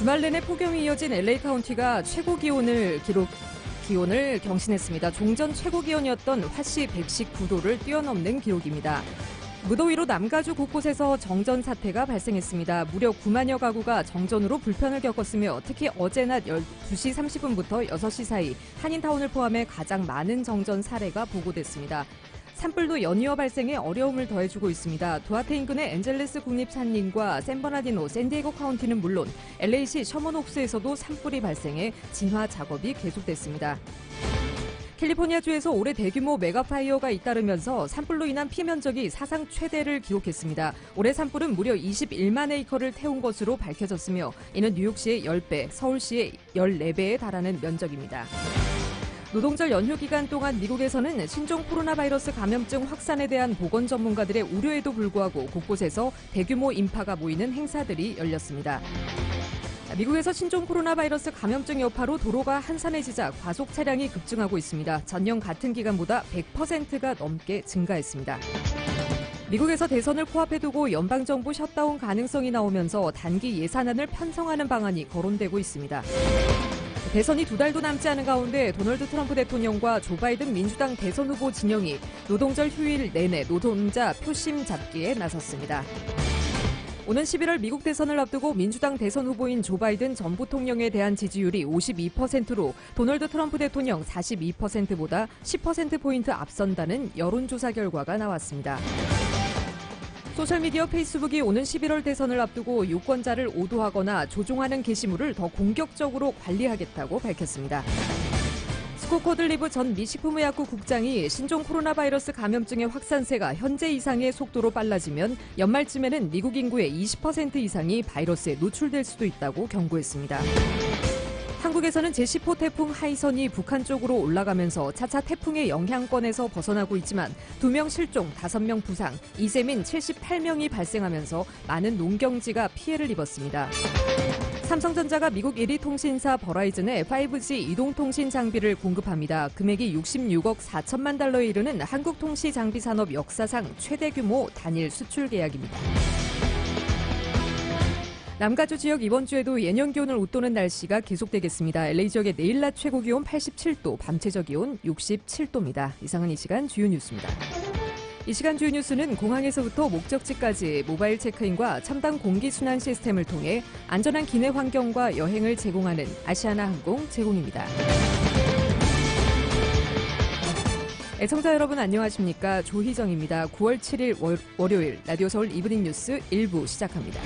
주말 내내 폭염이 이어진 LA 카운티가 최고 기온을 경신했습니다. 종전 최고 기온이었던 화씨 119도를 뛰어넘는 기록입니다. 무더위로 남가주 곳곳에서 정전 사태가 발생했습니다. 무려 9만여 가구가 정전으로 불편을 겪었으며 특히 어제 낮 12시 30분부터 6시 사이 한인타운을 포함해 가장 많은 정전 사례가 보고됐습니다. 산불도 연이어 발생해 어려움을 더해주고 있습니다. 두아테 인근의 엔젤레스 국립산림과 샌버나디노, 샌디에고 카운티는 물론 LA시 셔먼옥스에서도 산불이 발생해 진화 작업이 계속됐습니다. 캘리포니아주에서 올해 대규모 메가파이어가 잇따르면서 산불로 인한 피해 면적이 사상 최대를 기록했습니다. 올해 산불은 무려 21만 에이커를 태운 것으로 밝혀졌으며 이는 뉴욕시의 10배, 서울시의 14배에 달하는 면적입니다. 노동절 연휴 기간 동안 미국에서는 신종 코로나 바이러스 감염증 확산에 대한 보건 전문가들의 우려에도 불구하고 곳곳에서 대규모 인파가 모이는 행사들이 열렸습니다. 미국에서 신종 코로나 바이러스 감염증 여파로 도로가 한산해지자 과속 차량이 급증하고 있습니다. 전년 같은 기간보다 100%가 넘게 증가했습니다. 미국에서 대선을 코앞에 두고 연방정부 셧다운 가능성이 나오면서 단기 예산안을 편성하는 방안이 거론되고 있습니다. 대선이 2달도 남지 않은 가운데 도널드 트럼프 대통령과 조 바이든 민주당 대선 후보 진영이 노동절 휴일 내내 노동자 표심 잡기에 나섰습니다. 오는 11월 미국 대선을 앞두고 민주당 대선 후보인 조 바이든 전 부통령에 대한 지지율이 52%로 도널드 트럼프 대통령 42%보다 10%포인트 앞선다는 여론조사 결과가 나왔습니다. 소셜미디어 페이스북이 오는 11월 대선을 앞두고 유권자를 오도하거나 조종하는 게시물을 더 공격적으로 관리하겠다고 밝혔습니다. 스콧 코들리브 전 미식품의약국 국장이 신종 코로나 바이러스 감염증의 확산세가 현재 이상의 속도로 빨라지면 연말쯤에는 미국 인구의 20% 이상이 바이러스에 노출될 수도 있다고 경고했습니다. 한국에서는 제10호 태풍 하이선이 북한 쪽으로 올라가면서 차차 태풍의 영향권에서 벗어나고 있지만 2명 실종, 5명 부상, 이재민 78명이 발생하면서 많은 농경지가 피해를 입었습니다. 삼성전자가 미국 1위 통신사 버라이즌에 5G 이동통신 장비를 공급합니다. 금액이 66억 4천만 달러에 이르는 한국통시장비산업 역사상 최대 규모 단일 수출 계약입니다. 남가주 지역 이번 주에도 예년 기온을 웃도는 날씨가 계속되겠습니다. LA 지역의 내일 낮 최고 기온 87도, 밤 최저 기온 67도입니다. 이상은 이 시간 주요 뉴스입니다. 이 시간 주요 뉴스는 공항에서부터 목적지까지 모바일 체크인과 첨단 공기순환 시스템을 통해 안전한 기내 환경과 여행을 제공하는 아시아나항공 제공입니다. 애청자 여러분 안녕하십니까? 조희정입니다. 9월 7일 월요일 라디오 서울 이브닝 뉴스 1부 시작합니다.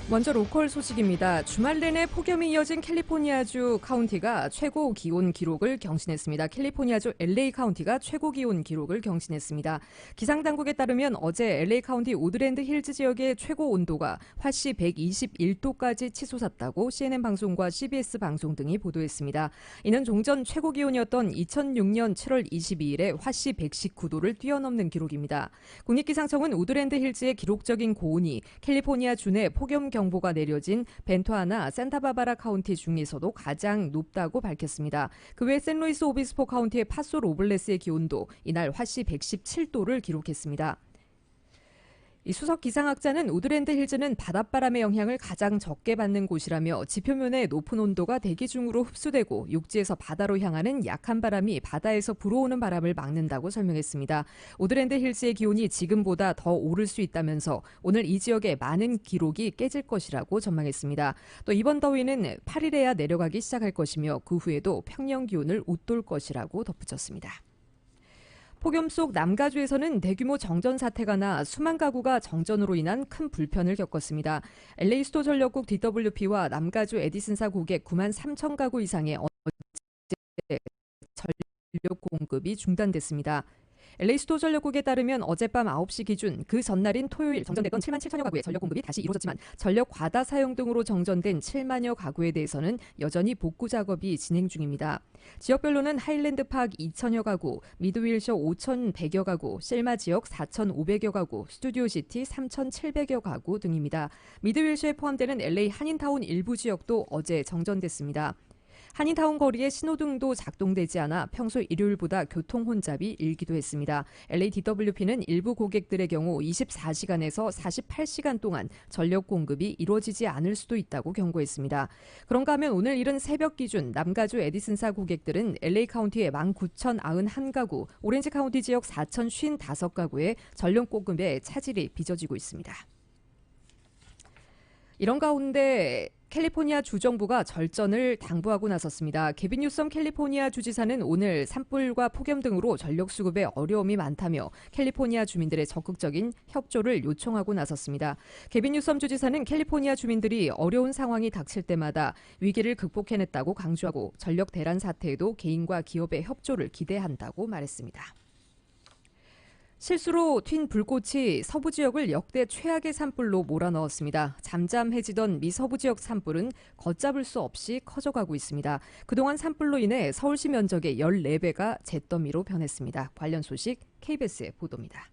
먼저 로컬 소식입니다. 주말 내내 폭염이 이어진 캘리포니아주 카운티가 최고 기온 기록을 경신했습니다. 캘리포니아주 LA 카운티가 최고 기온 기록을 경신했습니다. 기상당국에 따르면 어제 LA 카운티 오드랜드 힐즈 지역의 최고 온도가 화씨 121도까지 치솟았다고 CNN 방송과 CBS 방송 등이 보도했습니다. 이는 종전 최고 기온이었던 2006년 7월 22일에 화씨 119도를 뛰어넘는 기록입니다. 국립기상청은 오드랜드 힐즈의 기록적인 고온이 캘리포니아 주 내 폭염 경보가 내려진 벤토아나 산타바바라 카운티 중에서도 가장 높다고 밝혔습니다. 그 외 샌루이스 오비스포 카운티의 파소 로블레스의 기온도 이날 화씨 117도를 기록했습니다. 이 수석 기상학자는 오드랜드 힐즈는 바닷바람의 영향을 가장 적게 받는 곳이라며 지표면의 높은 온도가 대기 중으로 흡수되고 육지에서 바다로 향하는 약한 바람이 바다에서 불어오는 바람을 막는다고 설명했습니다. 오드랜드 힐즈의 기온이 지금보다 더 오를 수 있다면서 오늘 이 지역의 많은 기록이 깨질 것이라고 전망했습니다. 또 이번 더위는 8일에야 내려가기 시작할 것이며 그 후에도 평년 기온을 웃돌 것이라고 덧붙였습니다. 폭염 속 남가주에서는 대규모 정전 사태가 나 수만 가구가 정전으로 인한 큰 불편을 겪었습니다. LA 수도 전력국 DWP와 남가주 에디슨사 고객 9만 3천 가구 이상의 어제 전력 공급이 중단됐습니다. LA 수도 전력국에 따르면 어젯밤 9시 기준 그 전날인 토요일 정전됐던 7만 7천여 가구의 전력 공급이 다시 이루어졌지만 전력 과다 사용 등으로 정전된 7만여 가구에 대해서는 여전히 복구 작업이 진행 중입니다. 지역별로는 하일랜드 파크 2천여 가구, 미드윌셔 5,100여 가구, 셀마 지역 4,500여 가구, 스튜디오시티 3,700여 가구 등입니다. 미드윌셔에 포함되는 LA 한인타운 일부 지역도 어제 정전됐습니다. 한인타운 거리에 신호등도 작동되지 않아 평소 일요일보다 교통 혼잡이 일기도 했습니다. LADWP는 일부 고객들의 경우 24시간에서 48시간 동안 전력 공급이 이루어지지 않을 수도 있다고 경고했습니다. 그런가 하면 오늘 이른 새벽 기준 남가주 에디슨사 고객들은 LA 카운티의 19,091가구, 오렌지 카운티 지역 4,055가구의 전력 공급에 차질이 빚어지고 있습니다. 이런 가운데 캘리포니아 주정부가 절전을 당부하고 나섰습니다. 게빈 뉴섬 캘리포니아 주지사는 오늘 산불과 폭염 등으로 전력 수급에 어려움이 많다며 캘리포니아 주민들의 적극적인 협조를 요청하고 나섰습니다. 게빈 뉴섬 주지사는 캘리포니아 주민들이 어려운 상황이 닥칠 때마다 위기를 극복해냈다고 강조하고 전력 대란 사태에도 개인과 기업의 협조를 기대한다고 말했습니다. 실수로 튄 불꽃이 서부 지역을 역대 최악의 산불로 몰아넣었습니다. 잠잠해지던 미 서부 지역 산불은 걷잡을 수 없이 커져가고 있습니다. 그동안 산불로 인해 서울시 면적의 14배가 잿더미로 변했습니다. 관련 소식 KBS의 보도입니다.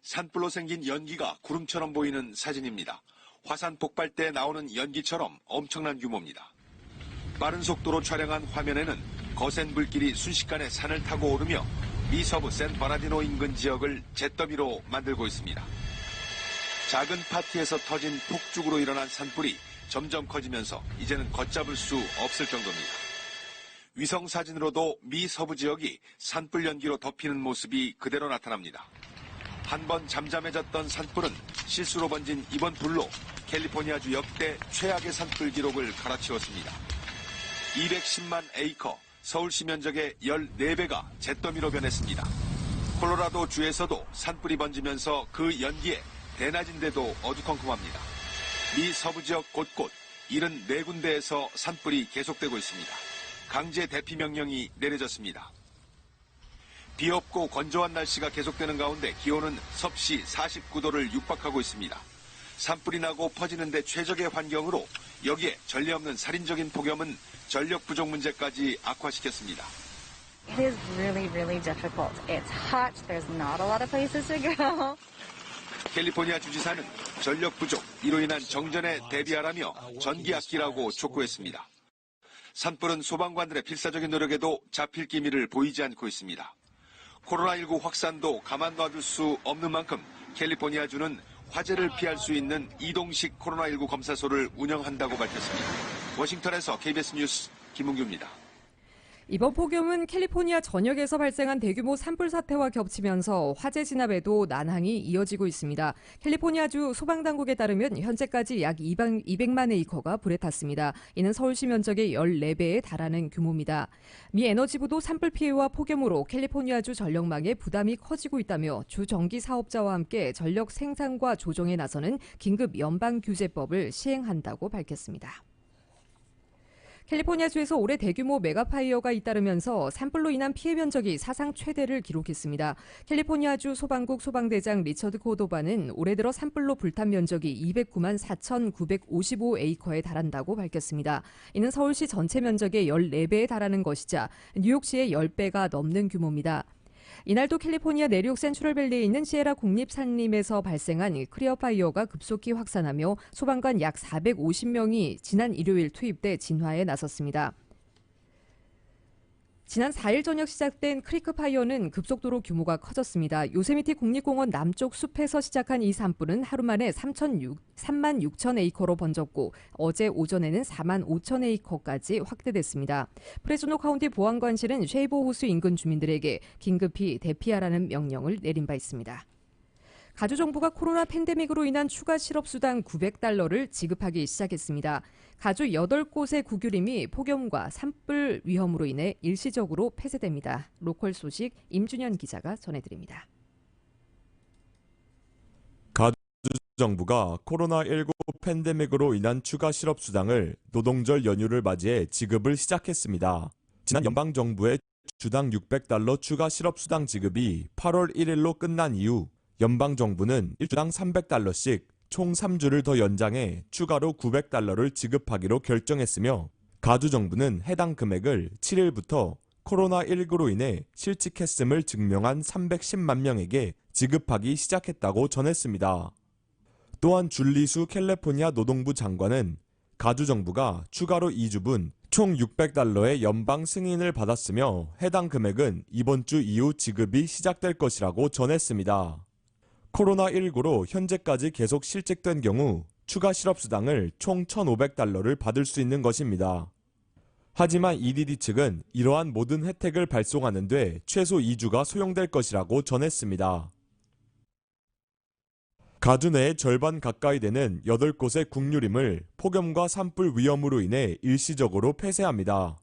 산불로 생긴 연기가 구름처럼 보이는 사진입니다. 화산 폭발 때 나오는 연기처럼 엄청난 규모입니다. 빠른 속도로 촬영한 화면에는 거센 불길이 순식간에 산을 타고 오르며 미 서부 샌버나디노 인근 지역을 잿더미로 만들고 있습니다. 작은 파티에서 터진 폭죽으로 일어난 산불이 점점 커지면서 이제는 걷잡을 수 없을 정도입니다. 위성 사진으로도 미 서부 지역이 산불 연기로 덮이는 모습이 그대로 나타납니다. 한 번 잠잠해졌던 산불은 실수로 번진 이번 불로 캘리포니아주 역대 최악의 산불 기록을 갈아치웠습니다. 210만 에이커, 서울시 면적의 14배가 잿더미로 변했습니다. 콜로라도 주에서도 산불이 번지면서 그 연기에 대낮인데도 어두컴컴합니다. 미 서부 지역 곳곳 74군데에서 산불이 계속되고 있습니다. 강제 대피 명령이 내려졌습니다. 비 없고 건조한 날씨가 계속되는 가운데 기온은 섭씨 49도를 육박하고 있습니다. 산불이 나고 퍼지는데 최적의 환경으로 여기에 전례 없는 살인적인 폭염은 전력 부족 문제까지 악화시켰습니다. It is really difficult. It's hot. There's not a lot of places to go. 캘리포니아 주지사는 전력 부족, 이로 인한 정전에 대비하라며 전기 아끼라고 촉구했습니다. 산불은 소방관들의 필사적인 노력에도 잡힐 기미를 보이지 않고 있습니다. 코로나19 확산도 가만 놔둘 수 없는 만큼 캘리포니아주는 화재를 피할 수 있는 이동식 코로나19 검사소를 운영한다고 밝혔습니다. 워싱턴에서 KBS 뉴스 김은규입니다. 이번 폭염은 캘리포니아 전역에서 발생한 대규모 산불 사태와 겹치면서 화재 진압에도 난항이 이어지고 있습니다. 캘리포니아주 소방당국에 따르면 현재까지 약 200만 에이커가 불에 탔습니다. 이는 서울시 면적의 14배에 달하는 규모입니다. 미 에너지부도 산불 피해와 폭염으로 캘리포니아주 전력망에 부담이 커지고 있다며 주 전기 사업자와 함께 전력 생산과 조정에 나서는 긴급 연방규제법을 시행한다고 밝혔습니다. 캘리포니아주에서 올해 대규모 메가파이어가 잇따르면서 산불로 인한 피해 면적이 사상 최대를 기록했습니다. 캘리포니아주 소방국 소방대장 리처드 코도바는 올해 들어 산불로 불탄 면적이 209만 4,955에이커에 달한다고 밝혔습니다. 이는 서울시 전체 면적의 14배에 달하는 것이자 뉴욕시의 10배가 넘는 규모입니다. 이날도 캘리포니아 내륙 센트럴밸리에 있는 시에라 국립산림에서 발생한 크리어파이어가 급속히 확산하며 소방관 약 450명이 지난 일요일 투입돼 진화에 나섰습니다. 지난 4일 저녁 시작된 크리크파이어는 급속도로 규모가 커졌습니다. 요세미티 국립공원 남쪽 숲에서 시작한 이 산불은 하루 만에 3만 6천 에이커로 번졌고 어제 오전에는 4만 5천 에이커까지 확대됐습니다. 프레스노 카운티 보안관실은 쉐이보 호수 인근 주민들에게 긴급히 대피하라는 명령을 내린 바 있습니다. 가주 정부가 코로나 팬데믹으로 인한 추가 실업수당 $900를 지급하기 시작했습니다. 가주 8곳의 국유림이 폭염과 산불 위험으로 인해 일시적으로 폐쇄됩니다. 로컬 소식 임준현 기자가 전해드립니다. 가주 정부가 코로나19 팬데믹으로 인한 추가 실업수당을 노동절 연휴를 맞이해 지급을 시작했습니다. 지난 연방정부의 주당 $600 추가 실업수당 지급이 8월 1일로 끝난 이후 연방정부는 일주당 $300씩 총 3주를 더 연장해 추가로 $900를 지급하기로 결정했으며 가주정부는 해당 금액을 7일부터 코로나19로 인해 실직했음을 증명한 310만 명에게 지급하기 시작했다고 전했습니다. 또한 줄리수 캘리포니아 노동부 장관은 가주 정부가 추가로 2주분 총 $600의 연방 승인을 받았으며 해당 금액은 이번 주 이후 지급이 시작될 것이라고 전했습니다. 코로나19로 현재까지 계속 실직된 경우 추가 실업수당을 총 $1,500를 받을 수 있는 것입니다. 하지만 EDD 측은 이러한 모든 혜택을 발송하는 데 최소 2주가 소요될 것이라고 전했습니다. 가주 내의 절반 가까이 되는 8곳의 국유림을 폭염과 산불 위험으로 인해 일시적으로 폐쇄합니다.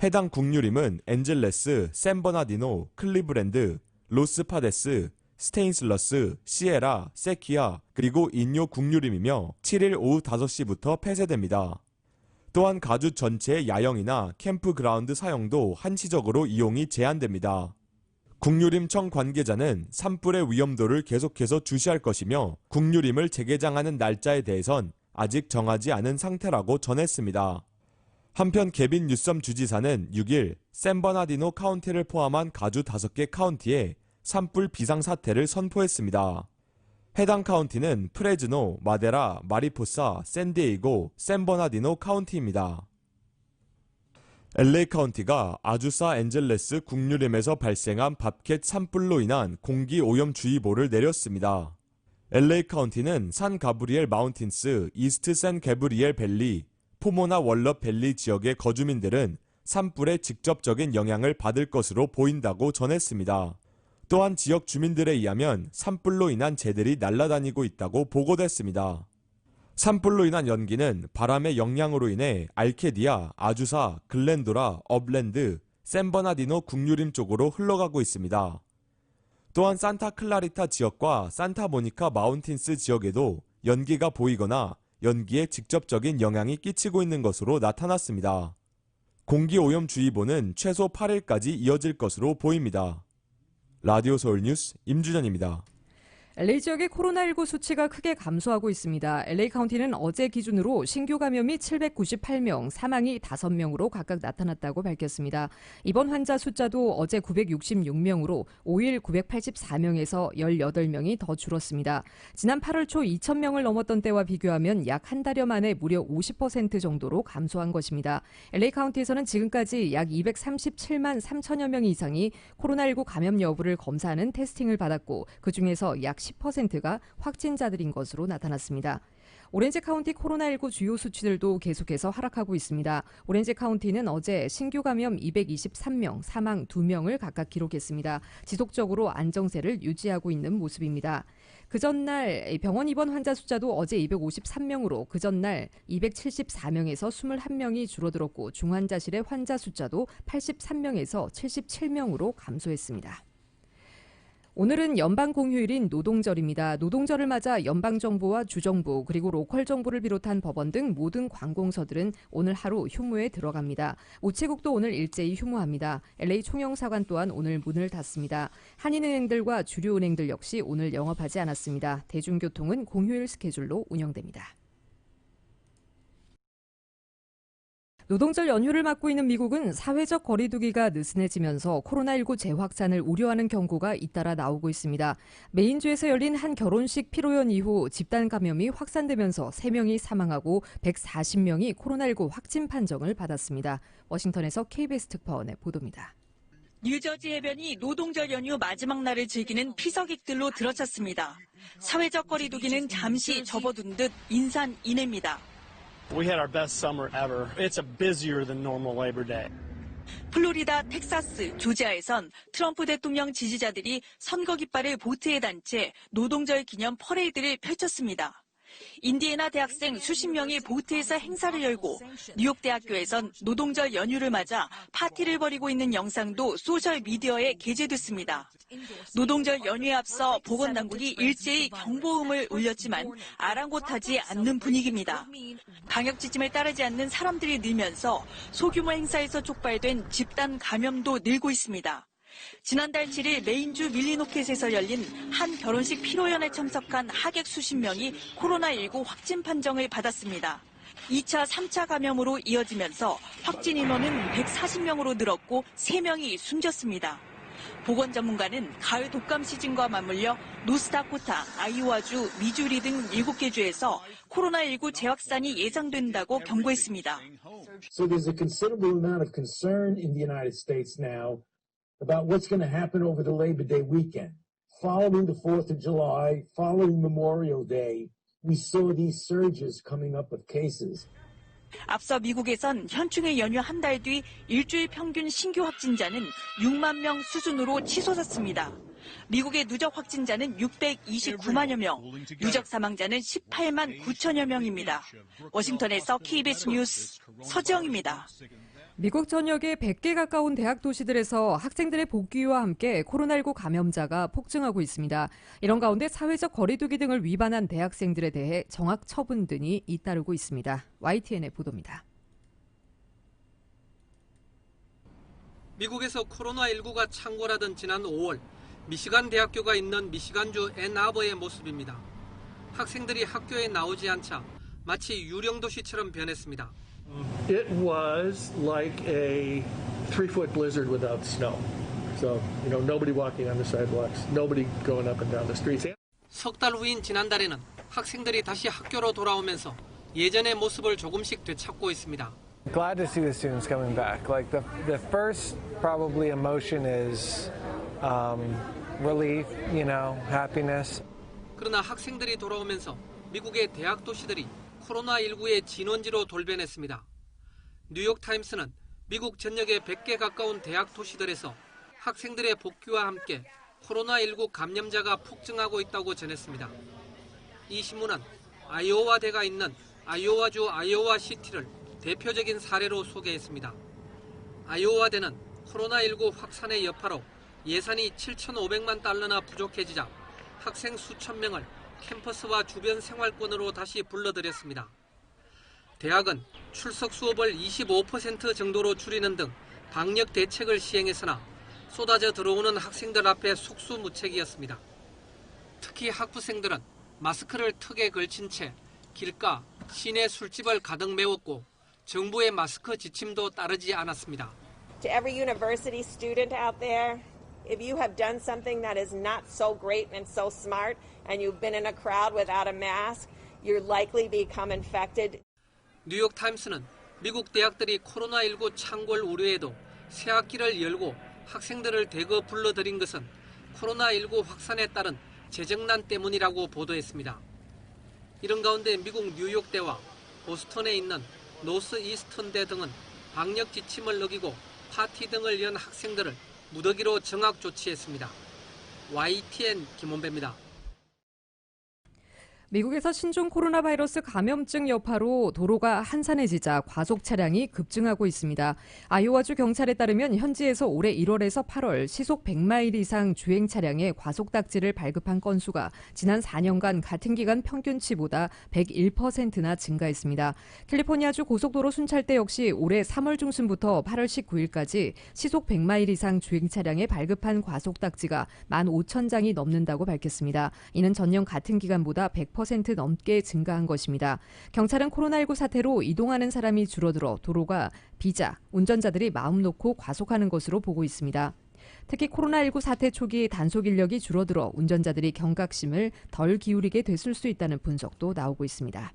해당 국유림은 엔젤레스, 샌버나디노, 클리브랜드, 로스파데스, 스테인슬러스, 시에라, 세키아, 그리고 인요 국유림이며 7일 오후 5시부터 폐쇄됩니다. 또한 가주 전체의 야영이나 캠프그라운드 사용도 한시적으로 이용이 제한됩니다. 국유림청 관계자는 산불의 위험도를 계속해서 주시할 것이며 국유림을 재개장하는 날짜에 대해선 아직 정하지 않은 상태라고 전했습니다. 한편 개빈 뉴섬 주지사는 6일 샌버나디노 카운티를 포함한 가주 5개 카운티에 산불 비상사태를 선포했습니다. 해당 카운티는 프레즈노, 마데라, 마리포사, 샌디에이고, 샌버나디노 카운티입니다. LA 카운티가 아주사 엔젤레스 국유림에서 발생한 밥캣 산불로 인한 공기오염주의보를 내렸습니다. LA 카운티는 산 가브리엘 마운틴스, 이스트 샌 가브리엘 밸리, 포모나 월럽 밸리 지역의 거주민들은 산불의 직접적인 영향을 받을 것으로 보인다고 전했습니다. 또한 지역 주민들에 의하면 산불로 인한 재들이 날아다니고 있다고 보고됐습니다. 산불로 인한 연기는 바람의 영향으로 인해 알케디아, 아주사, 글렌도라, 업랜드, 샌버나디노 국유림 쪽으로 흘러가고 있습니다. 또한 산타 클라리타 지역과 산타모니카 마운틴스 지역에도 연기가 보이거나 연기에 직접적인 영향이 끼치고 있는 것으로 나타났습니다. 공기오염주의보는 최소 8일까지 이어질 것으로 보입니다. 라디오 서울 뉴스 임준현입니다. LA 지역의 코로나19 수치가 크게 감소하고 있습니다. LA 카운티는 어제 기준으로 신규 감염이 798명, 사망이 5명으로 각각 나타났다고 밝혔습니다. 입원 환자 숫자도 어제 966명으로 5일 984명에서 18명이 더 줄었습니다. 지난 8월 초 2,000명을 넘었던 때와 비교하면 약 한 달여 만에 무려 50% 정도로 감소한 것입니다. LA 카운티에서는 지금까지 약 237만 3천여 명 이상이 코로나19 감염 여부를 검사하는 테스팅을 받았고 그중에서 약 10%가 확진자들인 것으로 나타났습니다. 오렌지 카운티 코로나19 주요 수치들도 계속해서 하락하고 있습니다. 오렌지 카운티는 어제 신규 감염 223명, 사망 2명을 각각 기록했습니다. 지속적으로 안정세를 유지하고 있는 모습입니다. 그 전날 병원 입원 환자 숫자도 어제 253명으로 그 전날 274명에서 21명이 줄어들었고 중환자실의 환자 숫자도 83명에서 77명으로 감소했습니다. 오늘은 연방 공휴일인 노동절입니다. 노동절을 맞아 연방정부와 주정부 그리고 로컬 정부를 비롯한 법원 등 모든 관공서들은 오늘 하루 휴무에 들어갑니다. 우체국도 오늘 일제히 휴무합니다. LA 총영사관 또한 오늘 문을 닫습니다. 한인은행들과 주류은행들 역시 오늘 영업하지 않았습니다. 대중교통은 공휴일 스케줄로 운영됩니다. 노동절 연휴를 맞고 있는 미국은 사회적 거리두기가 느슨해지면서 코로나19 재확산을 우려하는 경고가 잇따라 나오고 있습니다. 메인주에서 열린 한 결혼식 피로연 이후 집단 감염이 확산되면서 3명이 사망하고 140명이 코로나19 확진 판정을 받았습니다. 워싱턴에서 KBS 특파원의 보도입니다. 뉴저지 해변이 노동절 연휴 마지막 날을 즐기는 피서객들로 들어찼습니다. 사회적 거리두기는 잠시 접어둔 듯 인산인해입니다. We had our best summer ever. It's a busier than normal Labor Day. 플로리다, 텍사스, 조지아에선 트럼프 대통령 지지자들이 선거 깃발을 보트에 단 채 노동절 기념 퍼레이드를 펼쳤습니다. 인디애나 대학생 수십 명이 보트에서 행사를 열고 뉴욕 대학교에선 노동절 연휴를 맞아 파티를 벌이고 있는 영상도 소셜미디어에 게재됐습니다. 노동절 연휴에 앞서 보건당국이 일제히 경보음을 울렸지만 아랑곳하지 않는 분위기입니다. 방역 지침을 따르지 않는 사람들이 늘면서 소규모 행사에서 촉발된 집단 감염도 늘고 있습니다. 지난달 7일 메인주 밀리노켓에서 열린 한 결혼식 피로연에 참석한 하객 수십 명이 코로나19 확진 판정을 받았습니다. 2차, 3차 감염으로 이어지면서 확진 인원은 140명으로 늘었고 3명이 숨졌습니다. 보건 전문가는 가을 독감 시즌과 맞물려 노스다코타, 아이오와주, 미주리 등 7개 주에서 코로나19 재확산이 예상된다고 경고했습니다. So there's a considerable amount of concern in the United States now about what's going to happen over the Labor Day weekend. Following the 4th of July, following Memorial Day, we saw these surges coming up of cases. 앞서 미국에선 현충일 연휴 한 달 뒤 일주일 평균 신규 확진자는 6만 명 수준으로 치솟았습니다. 미국의 누적 확진자는 629만여 명, 누적 사망자는 18만 9천여 명입니다. 워싱턴에서 KBS 뉴스 서지영입니다. 미국 전역의 100개 가까운 대학 도시들에서 학생들의 복귀와 함께 코로나19 감염자가 폭증하고 있습니다. 이런 가운데 사회적 거리두기 등을 위반한 대학생들에 대해 정학 처분 등이 잇따르고 있습니다. YTN의 보도입니다. 미국에서 코로나19가 창궐하던 지난 5월, 미시간 대학교가 있는 미시간주 앤아버의 모습입니다. 학생들이 학교에 나오지 않자 마치 유령 도시처럼 변했습니다. It was like a 3-foot blizzard without snow. So, nobody walking on the sidewalks, nobody going up and down the streets. 석 달 후인 지난달에는 학생들이 다시 학교로 돌아오면서 예전의 모습을 조금씩 되찾고 있습니다. Glad to see the students coming back. Like the first probably emotion is relief, happiness. 그러나 학생들이 돌아오면서 미국의 대학 도시들이 코로나19의 진원지로 돌변했습니다. 뉴욕타임스는 미국 전역의 100개 가까운 대학 도시들에서 학생들의 복귀와 함께 코로나19 감염자가 폭증하고 있다고 전했습니다. 이 신문은 아이오와대가 있는 아이오와주 아이오와시티를 대표적인 사례로 소개했습니다. 아이오와대는 코로나19 확산의 여파로 예산이 7,500만 달러나 부족해지자 학생 수천 명을 캠퍼스와 주변 생활권으로 다시 불러들였습니다. 대학은 출석 수업을 25% 정도로 줄이는 등 방역 대책을 시행했으나 쏟아져 들어오는 학생들 앞에 속수무책이었습니다. 특히 학부생들은 마스크를 턱에 걸친 채 길가, 시내 술집을 가득 메웠고 정부의 마스크 지침도 따르지 않았습니다. To every university student out there, if you have done something that is not so great and so smart and you've been in a crowd without a mask, you're likely become infected. 뉴욕타임스는 미국 대학들이 코로나19 창궐 우려에도 새 학기를 열고 학생들을 대거 불러들인 것은 코로나19 확산에 따른 재정난 때문이라고 보도했습니다. 이런 가운데 미국 뉴욕대와 보스턴에 있는 노스 이스턴대 등은 방역 지침을 어기고 파티 등을 연 학생들을 무더기로 정학 조치했습니다. YTN 김원배입니다. 미국에서 신종 코로나 바이러스 감염증 여파로 도로가 한산해지자 과속 차량이 급증하고 있습니다. 아이오와주 경찰에 따르면 현지에서 올해 1월에서 8월 시속 100마일 이상 주행 차량의 과속 딱지를 발급한 건수가 지난 4년간 같은 기간 평균치보다 101%나 증가했습니다. 캘리포니아주 고속도로 순찰대 역시 올해 3월 중순부터 8월 19일까지 시속 100마일 이상 주행 차량에 발급한 과속 딱지가 15,000장이 넘는다고 밝혔습니다. 이는 전년 같은 기간보다 100% 넘게 증가한 것입니다. 경찰은 코로나19 사태로 이동하는 사람이 줄어들어 도로가 비자, 운전자들이 마음 놓고 과속하는 것으로 보고 있습니다. 특히 코로나19 사태 초기 단속 인력이 줄어들어 운전자들이 경각심을 덜 기울이게 됐을 수 있다는 분석도 나오고 있습니다.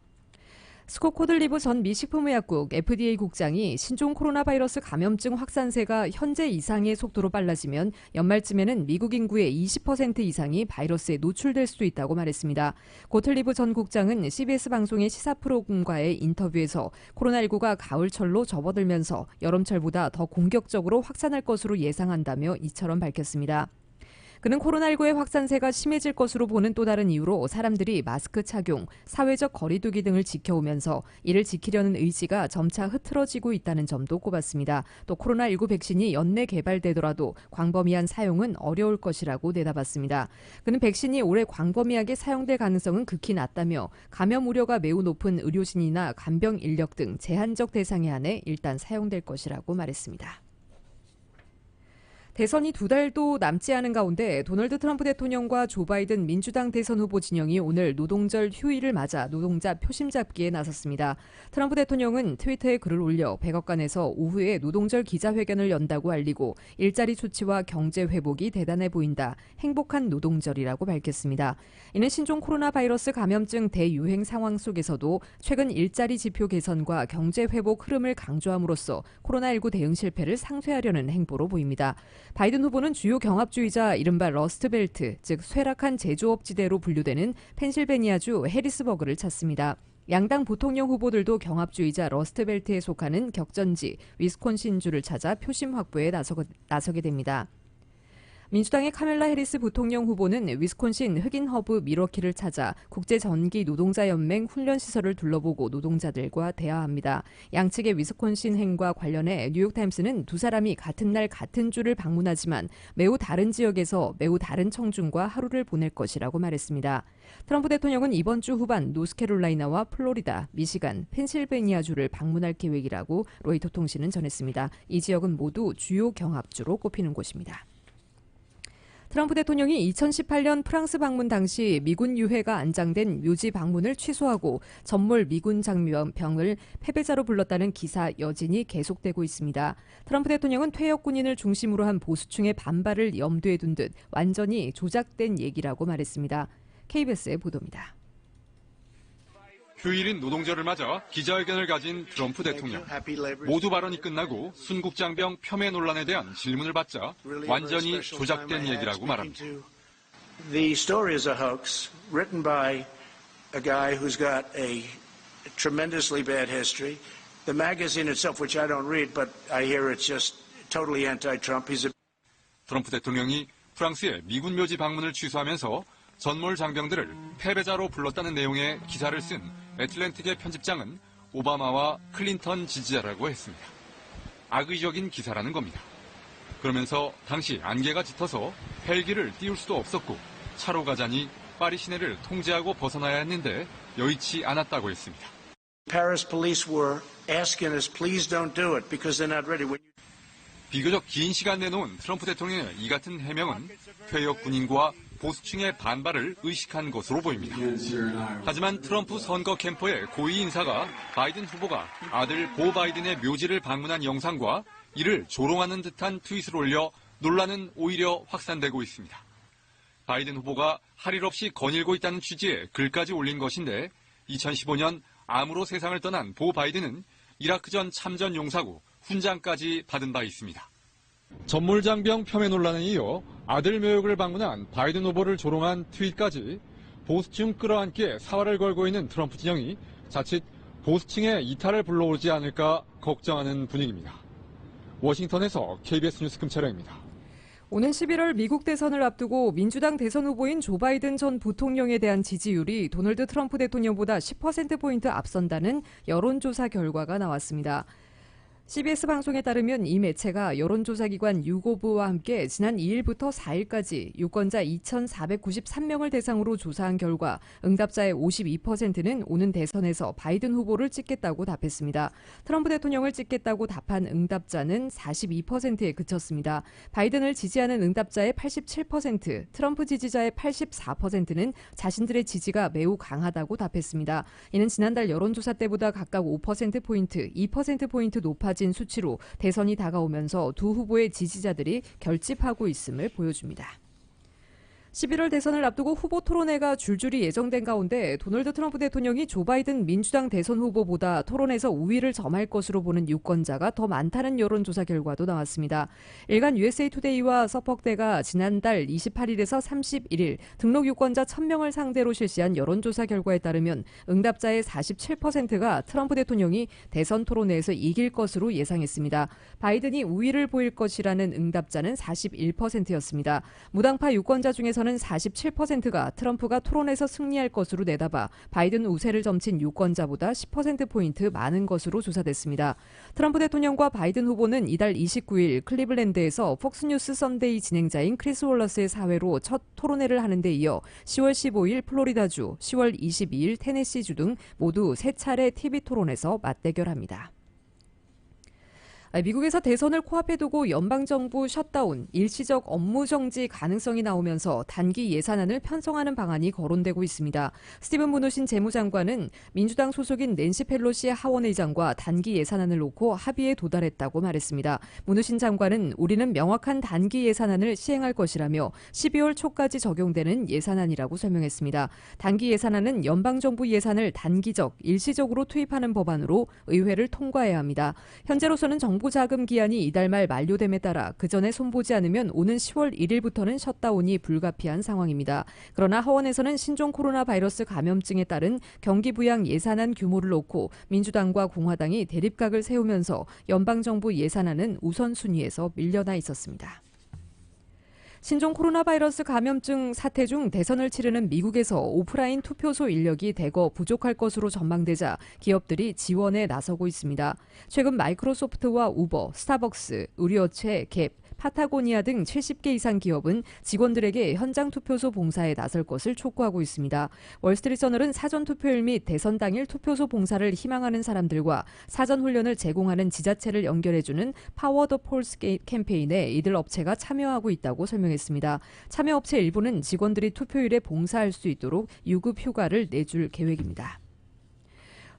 스콧 코들리브 전 미 식품의약국 FDA 국장이 신종 코로나 바이러스 감염증 확산세가 현재 이상의 속도로 빨라지면 연말쯤에는 미국 인구의 20% 이상이 바이러스에 노출될 수도 있다고 말했습니다. 고틀리브 전 국장은 CBS 방송의 시사 프로그램과의 인터뷰에서 코로나19가 가을철로 접어들면서 여름철보다 더 공격적으로 확산할 것으로 예상한다며 이처럼 밝혔습니다. 그는 코로나19의 확산세가 심해질 것으로 보는 또 다른 이유로 사람들이 마스크 착용, 사회적 거리두기 등을 지켜오면서 이를 지키려는 의지가 점차 흐트러지고 있다는 점도 꼽았습니다. 또 코로나19 백신이 연내 개발되더라도 광범위한 사용은 어려울 것이라고 내다봤습니다. 그는 백신이 올해 광범위하게 사용될 가능성은 극히 낮다며 감염 우려가 매우 높은 의료진이나 간병 인력 등 제한적 대상에 한해 일단 사용될 것이라고 말했습니다. 대선이 2달도 남지 않은 가운데 도널드 트럼프 대통령과 조 바이든 민주당 대선 후보 진영이 오늘 노동절 휴일을 맞아 노동자 표심 잡기에 나섰습니다. 트럼프 대통령은 트위터에 글을 올려 백악관에서 오후에 노동절 기자회견을 연다고 알리고 일자리 조치와 경제 회복이 대단해 보인다. 행복한 노동절이라고 밝혔습니다. 이는 신종 코로나 바이러스 감염증 대유행 상황 속에서도 최근 일자리 지표 개선과 경제 회복 흐름을 강조함으로써 코로나19 대응 실패를 상쇄하려는 행보로 보입니다. 바이든 후보는 주요 경합주의자 이른바 러스트벨트, 즉 쇠락한 제조업지대로 분류되는 펜실베니아주 해리스버그를 찾습니다. 양당 부통령 후보들도 경합주의자 러스트벨트에 속하는 격전지 위스콘신주를 찾아 표심 확보에 나서게 됩니다. 민주당의 카멜라 해리스 부통령 후보는 위스콘신 흑인 허브 미러키를 찾아 국제전기노동자연맹 훈련시설을 둘러보고 노동자들과 대화합니다. 양측의 위스콘신 행과 관련해 뉴욕타임스는 두 사람이 같은 날 같은 주를 방문하지만 매우 다른 지역에서 매우 다른 청중과 하루를 보낼 것이라고 말했습니다. 트럼프 대통령은 이번 주 후반 노스캐롤라이나와 플로리다, 미시간, 펜실베니아주를 방문할 계획이라고 로이터 통신은 전했습니다. 이 지역은 모두 주요 경합주로 꼽히는 곳입니다. 트럼프 대통령이 2018년 프랑스 방문 당시 미군 유해가 안장된 묘지 방문을 취소하고 전몰 미군 장병을 패배자로 불렀다는 기사 여진이 계속되고 있습니다. 트럼프 대통령은 퇴역 군인을 중심으로 한 보수층의 반발을 염두에 둔 듯 완전히 조작된 얘기라고 말했습니다. KBS의 보도입니다. 휴일인 노동절을 맞아 기자회견을 가진 트럼프 대통령. 모두 발언이 끝나고 순국장병 폄훼 논란에 대한 질문을 받자 완전히 조작된 얘기라고 말합니다. The story is a hoax written by a guy who's got a tremendously bad history. The magazine itself, which I don't read, but I hear it's just totally anti-Trump. 트럼프 대통령이 프랑스의 미군 묘지 방문을 취소하면서 전몰 장병들을 패배자로 불렀다는 내용의 기사를 쓴 애틀랜틱의 편집장은 오바마와 클린턴 지지자라고 했습니다. 악의적인 기사라는 겁니다. 그러면서 당시 안개가 짙어서 헬기를 띄울 수도 없었고 차로 가자니 파리 시내를 통제하고 벗어나야 했는데 여의치 않았다고 했습니다. Paris police were asking us, please don't do it because they're not ready. 비교적 긴 시간 내놓은 트럼프 대통령의 이 같은 해명은 퇴역 군인과 보수층의 반발을 의식한 것으로 보입니다. 하지만 트럼프 선거 캠프의 고위 인사가 바이든 후보가 아들 보 바이든의 묘지를 방문한 영상과 이를 조롱하는 듯한 트윗을 올려 논란은 오히려 확산되고 있습니다. 바이든 후보가 할 일 없이 거닐고 있다는 취지의 글까지 올린 것인데 2015년 암으로 세상을 떠난 보 바이든은 이라크전 참전 용사고 훈장까지 받은 바 있습니다. 전몰장병 폄훼 논란에 이어 아들 묘역을 방문한 바이든 후보를 조롱한 트윗까지 보수층 끌어안기에 사활을 걸고 있는 트럼프 진영이 자칫 보수층의 이탈을 불러오지 않을까 걱정하는 분위기입니다. 워싱턴에서 KBS 뉴스 금채령입니다. 오는 11월 미국 대선을 앞두고 민주당 대선 후보인 조 바이든 전 부통령에 대한 지지율이 도널드 트럼프 대통령보다 10%포인트 앞선다는 여론조사 결과가 나왔습니다. CBS 방송에 따르면 이 매체가 여론조사기관 유고브와 함께 지난 2일부터 4일까지 유권자 2,493명을 대상으로 조사한 결과 응답자의 52%는 오는 대선에서 바이든 후보를 찍겠다고 답했습니다. 트럼프 대통령을 찍겠다고 답한 응답자는 42%에 그쳤습니다. 바이든을 지지하는 응답자의 87%, 트럼프 지지자의 84%는 자신들의 지지가 매우 강하다고 답했습니다. 이는 지난달 여론조사 때보다 각각 5%포인트, 2%포인트 높아진 수치로 대선이 다가오면서 두 후보의 지지자들이 결집하고 있음을 보여줍니다. 11월 대선을 앞두고 후보 토론회가 줄줄이 예정된 가운데 도널드 트럼프 대통령이 조 바이든 민주당 대선 후보보다 토론에서 우위를 점할 것으로 보는 유권자가 더 많다는 여론조사 결과도 나왔습니다. 일간 USA 투데이와 서퍽대가 지난달 28일에서 31일 등록 유권자 1000명을 상대로 실시한 여론조사 결과에 따르면 응답자의 47%가 트럼프 대통령이 대선 토론회에서 이길 것으로 예상했습니다. 바이든이 우위를 보일 것이라는 응답자는 41%였습니다. 무당파 유권자 중에서 는 47%가 트럼프가 토론에서 승리할 것으로 내다봐 바이든 우세를 점친 유권자보다 10%포인트 많은 것으로 조사됐습니다. 트럼프 대통령과 바이든 후보는 이달 29일 클리블랜드에서 폭스뉴스 선데이 진행자인 크리스 월러스의 사회로 첫 토론회를 하는 데 이어 10월 15일 플로리다주, 10월 22일 테네시주 등 모두 3차례 TV 토론에서 맞대결합니다. 미국에서 대선을 코앞에 두고 연방정부 셧다운, 일시적 업무 정지 가능성이 나오면서 단기 예산안을 편성하는 방안이 거론되고 있습니다. 스티븐 무누신 재무장관은 민주당 소속인 낸시 펠로시 하원의장과 단기 예산안을 놓고 합의에 도달했다고 말했습니다. 무누신 장관은 우리는 명확한 단기 예산안을 시행할 것이라며 12월 초까지 적용되는 예산안이라고 설명했습니다. 단기 예산안은 연방정부 예산을 단기적, 일시적으로 투입하는 법안으로 의회를 통과해야 합니다. 현재로서는 정부 자금 기한이 이달 말 만료됨에 따라 그 전에 손보지 않으면 오는 10월 1일부터는 셧다운이 불가피한 상황입니다. 그러나 하원에서는 신종 코로나 바이러스 감염증에 따른 경기 부양 예산안 규모를 놓고 민주당과 공화당이 대립각을 세우면서 연방정부 예산안은 우선순위에서 밀려나 있었습니다. 신종 코로나 바이러스 감염증 사태 중 대선을 치르는 미국에서 오프라인 투표소 인력이 대거 부족할 것으로 전망되자 기업들이 지원에 나서고 있습니다. 최근 마이크로소프트와 우버, 스타벅스, 의류업체 갭, 파타고니아 등 70개 이상 기업은 직원들에게 현장 투표소 봉사에 나설 것을 촉구하고 있습니다. 월스트리트저널은 사전투표일 및 대선 당일 투표소 봉사를 희망하는 사람들과 사전 훈련을 제공하는 지자체를 연결해주는 파워 더 폴스 캠페인에 이들 업체가 참여하고 있다고 설명했습니다. 참여업체 일부는 직원들이 투표일에 봉사할 수 있도록 유급 휴가를 내줄 계획입니다.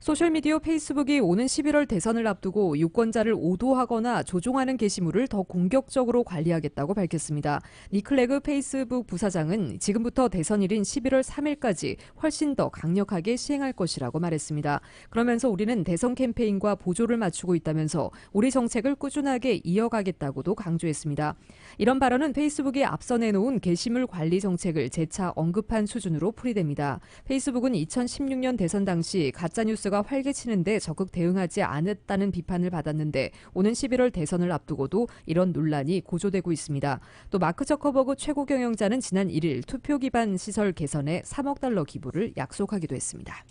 소셜미디어 페이스북이 오는 11월 대선을 앞두고 유권자를 오도하거나 조종하는 게시물을 더 공격적으로 관리하겠다고 밝혔습니다. 니클레그 페이스북 부사장은 지금부터 대선일인 11월 3일까지 훨씬 더 강력하게 시행할 것이라고 말했습니다. 그러면서 우리는 대선 캠페인과 보조를 맞추고 있다면서 우리 정책을 꾸준하게 이어가겠다고도 강조했습니다. 이런 발언은 페이스북이 앞서 내놓은 게시물 관리 정책을 재차 언급한 수준으로 풀이됩니다. 페이스북은 2016년 대선 당시 가짜뉴스가 활개치는데 적극 대응하지 않았다는 비판을 받았는데 오는 11월 대선을 앞두고도 이런 논란이 고조되고 있습니다. 또 마크 저커버그 최고 경영자는 지난 1일 투표 기반 시설 개선에 3억 달러 기부를 약속하기도 했습니다.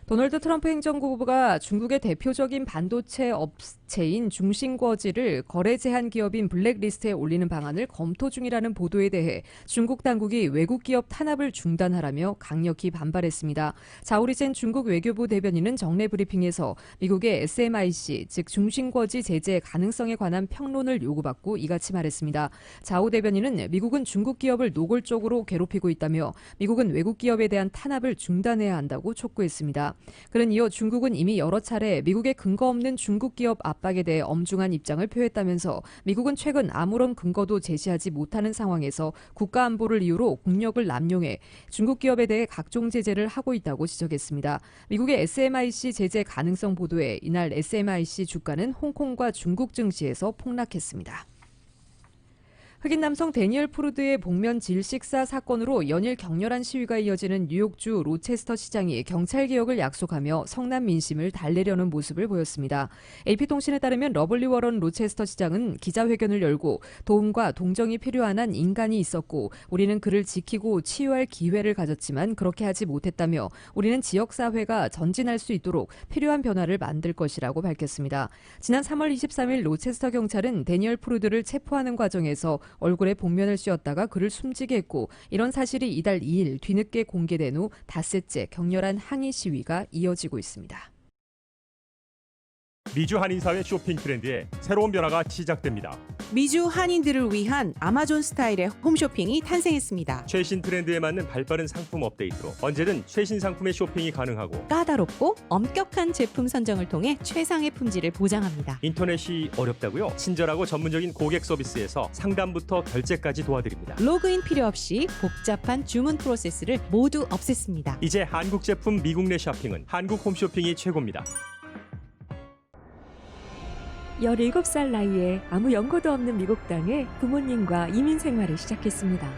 도널드 트럼프 행정부가 중국의 대표적인 반도체 업체인 중芯거지를 거래 제한 기업인 블랙리스트에 올리는 방안을 검토 중이라는 보도에 대해 중국 당국이 외국 기업 탄압을 중단하라며 강력히 반발했습니다. 자오리젠 중국 외교부 대변인은 정례 브리핑에서 미국의 SMIC, 즉 중심거지 제재 가능성에 관한 평론을 요구받고 이같이 말했습니다. 자오 대변인은 미국은 중국 기업을 노골적으로 괴롭히고 있다며 미국은 외국 기업에 대한 탄압을 중단해야 한다고 촉구했습니다. 그는 이어 중국은 이미 여러 차례 미국의 근거 없는 중국 기업 압박에 대해 엄중한 입장을 표했다면서 미국은 최근 아무런 근거도 제시하지 못하는 상황에서 국가 안보를 이유로 국력을 남용해 중국 기업에 대해 각종 제재를 하고 있다고 지적했습니다. 미국의 SMIC 제재 가능성 보도에 이날 SMIC 주가는 홍콩과 중국 증시에서 폭락했습니다. 흑인 남성 데니얼 프루드의 복면 질식사 사건으로 연일 격렬한 시위가 이어지는 뉴욕주 로체스터 시장이 경찰개혁을 약속하며 성난 민심을 달래려는 모습을 보였습니다. AP통신에 따르면 러블리 워런 로체스터 시장은 기자회견을 열고 도움과 동정이 필요한 한 인간이 있었고 우리는 그를 지키고 치유할 기회를 가졌지만 그렇게 하지 못했다며 우리는 지역사회가 전진할 수 있도록 필요한 변화를 만들 것이라고 밝혔습니다. 지난 3월 23일 로체스터 경찰은 데니얼 프루드를 체포하는 과정에서 얼굴에 복면을 씌웠다가 그를 숨지게 했고 이런 사실이 이달 2일 뒤늦게 공개된 후 닷새째 격렬한 항의 시위가 이어지고 있습니다. 미주 한인사회 쇼핑 트렌드에 새로운 변화가 시작됩니다. 미주 한인들을 위한 아마존 스타일의 홈쇼핑이 탄생했습니다. 최신 트렌드에 맞는 발빠른 상품 업데이트로 언제든 최신 상품의 쇼핑이 가능하고 까다롭고 엄격한 제품 선정을 통해 최상의 품질을 보장합니다. 인터넷이 어렵다고요? 친절하고 전문적인 고객 서비스에서 상담부터 결제까지 도와드립니다. 로그인 필요 없이 복잡한 주문 프로세스를 모두 없앴습니다. 이제 한국 제품 미국 내 쇼핑은 한국 홈쇼핑이 최고입니다. 17살 나이에 아무 연고도 없는 미국 땅에 부모님과 이민 생활을 시작했습니다.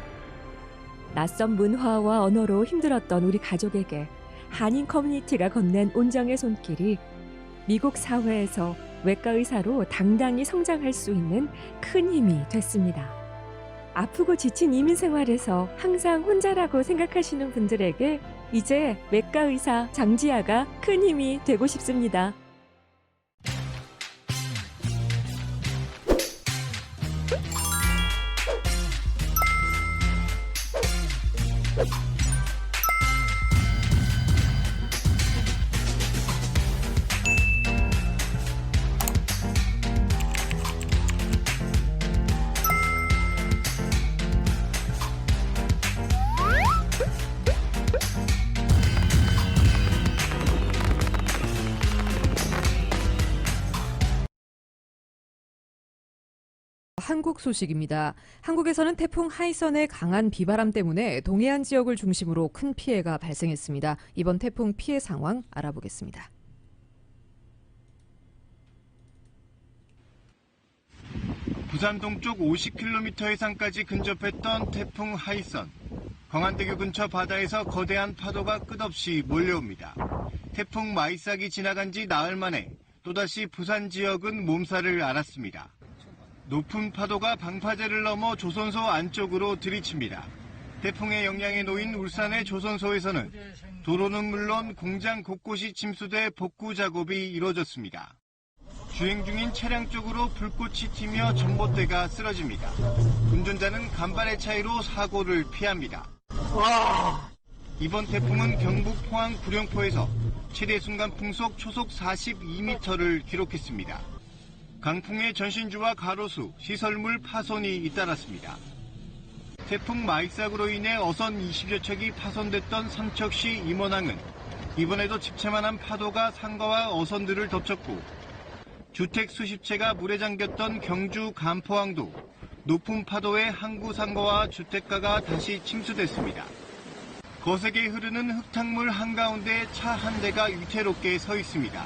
낯선 문화와 언어로 힘들었던 우리 가족에게 한인 커뮤니티가 건넨 온정의 손길이 미국 사회에서 외과 의사로 당당히 성장할 수 있는 큰 힘이 됐습니다. 아프고 지친 이민 생활에서 항상 혼자라고 생각하시는 분들에게 이제 외과 의사 장지아가 큰 힘이 되고 싶습니다. 한국 소식입니다. 한국에서는 태풍 하이선의 강한 비바람 때문에 동해안 지역을 중심으로 큰 피해가 발생했습니다. 이번 태풍 피해 상황 알아보겠습니다. 부산 동쪽 50km 해상까지 근접했던 태풍 하이선. 광안대교 근처 바다에서 거대한 파도가 끝없이 몰려옵니다. 태풍 마이삭이 지나간 지 나흘 만에 또다시 부산 지역은 몸살을 앓았습니다. 높은 파도가 방파제를 넘어 조선소 안쪽으로 들이칩니다. 태풍의 영향에 놓인 울산의 조선소에서는 도로는 물론 공장 곳곳이 침수돼 복구 작업이 이루어졌습니다. 주행 중인 차량 쪽으로 불꽃이 튀며 전봇대가 쓰러집니다. 운전자는 간발의 차이로 사고를 피합니다. 이번 태풍은 경북 포항 구룡포에서 최대 순간 풍속 초속 42m를 기록했습니다. 강풍의 전신주와 가로수, 시설물 파손이 잇따랐습니다. 태풍 마이삭으로 인해 어선 20여 척이 파손됐던 삼척시 임원항은 이번에도 집채만한 파도가 상가와 어선들을 덮쳤고 주택 수십 채가 물에 잠겼던 경주 간포항도 높은 파도에 항구 상가와 주택가가 다시 침수됐습니다. 거세게 흐르는 흙탕물 한가운데 차 한 대가 위태롭게 서 있습니다.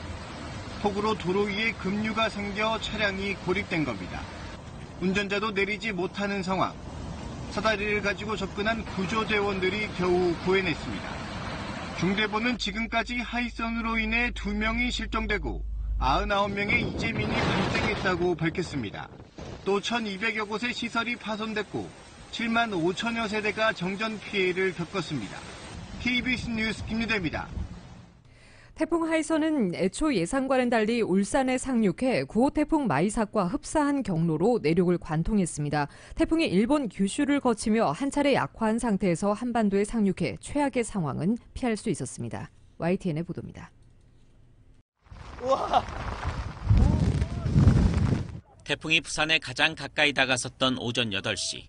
폭우로 도로 위에 급류가 생겨 차량이 고립된 겁니다. 운전자도 내리지 못하는 상황. 사다리를 가지고 접근한 구조대원들이 겨우 구해냈습니다. 중대본은 지금까지 하이선으로 인해 2명이 실종되고 99명의 이재민이 발생했다고 밝혔습니다. 또 1,200여 곳의 시설이 파손됐고 7만 5천여 세대가 정전 피해를 겪었습니다. KBS 뉴스 김유대입니다. 태풍 하이선은 애초 예상과는 달리 울산에 상륙해 9호 태풍 마이삭과 흡사한 경로로 내륙을 관통했습니다. 태풍이 일본 규슈를 거치며 한 차례 약화한 상태에서 한반도에 상륙해 최악의 상황은 피할 수 있었습니다. YTN의 보도입니다. 우와. 태풍이 부산에 가장 가까이 다가섰던 오전 8시.